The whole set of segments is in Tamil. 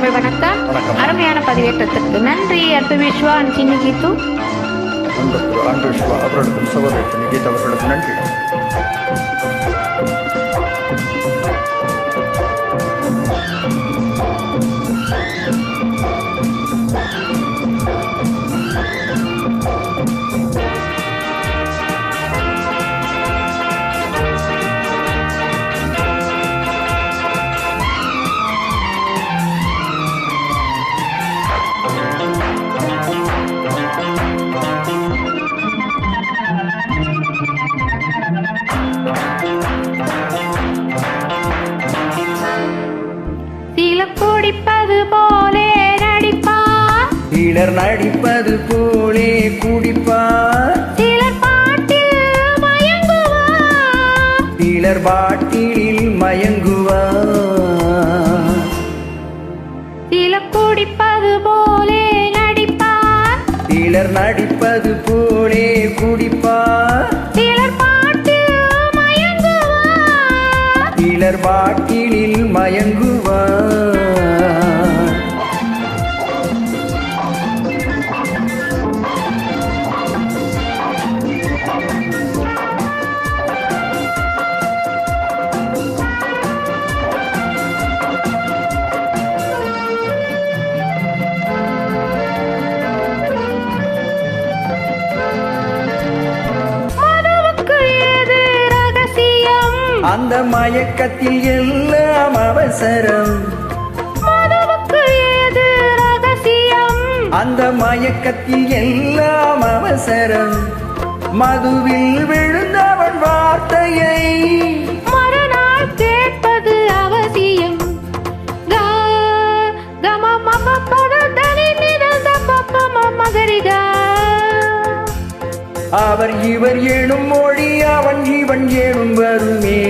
தமிழ் வணக்கம். அருமையான பதிவேற்றத்திற்கு நன்றி. அன்பு விஸ்வா சின்ன கீத்து அவர்களுக்கும் சகோதரர் நிகேத் அவர்களுக்கு நன்றி. சிலர் நடிப்பது போலே குடிப்பார், சிலர் பாட்டில் மயங்குவார், சிலர் பாட்டிலில் மயங்குவார். சிலர் குடிப்பது போலே நடிப்பார், சிலர் நடிப்பது போலே குடிப்பார், சிலர் பாட்டில் மயங்குவார், சிலர் பாட்டிலில் மயங்குவார். அந்த மயக்கத்தில் எல்லாம் அவசரம், மதுவுக்கு ஏது ரகசியம், அந்த மயக்கத்தில் எல்லாம் அவசரம். மதுவில் விழுந்தவன் வார்த்தையை மறுநாள் கேட்பது அவசியம். அவர் இவர் எனும் மொழி அவன் இவன் எனும் வருமே.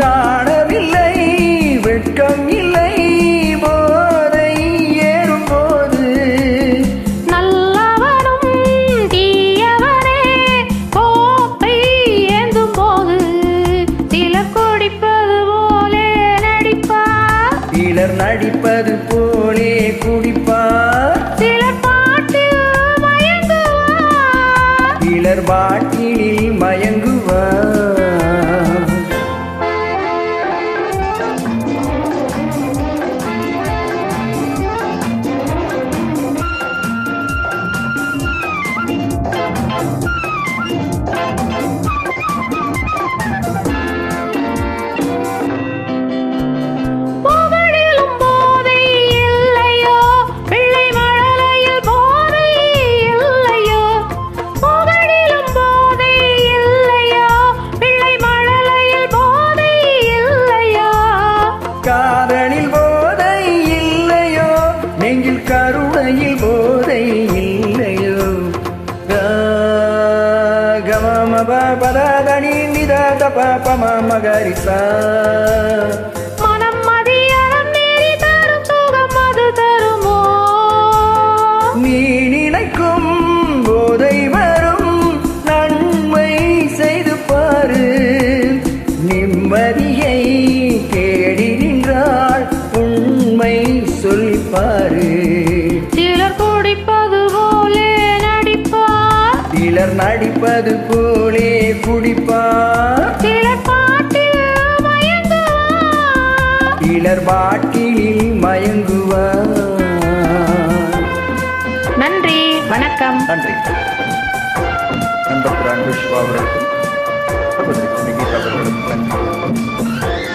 தானமில்லை வெட்கம் இல்லை போதை ஏறும்போது, நல்லவனும் தீயவனே கோப்பை ஏந்தும் போது. சிலர் குடிப்பது போலே நடிப்பார், சிலர் நடிப்பது போலே குடிப்பார், சிலர் பாட்டில் மயங்குவார், சிலர் பாட்டிலில் மயங்குவார். காதலில் போதை இல்லையோ, நெஞ்சில் கருணையில் போதை இல்லையோ. கம பதனி நித பம மகரிசா. மனம் மதியம் நீரி தரும் சுகம் அது தருமோ? நீ நினைக்கும் போதை வரும், நன்மை செய்து பாரு. நிம்மதியை தேடி நின்றால் உண்மை சொல்லிப்பாரு. சிலர் குடிப்பது போலே நடிப்பார், சிலர் நடிப்பது போலே குடிப்பார், சிலர் பாட்டில் மயங்குவார், சிலர் பாட்டிலில் மயங்குவார். நன்றி வணக்கம். நன்றி. நண்பர் விஸ்வா அவர்களுக்கும் சகோதரி நிகேத் அவர்களுக்கும் நன்றி.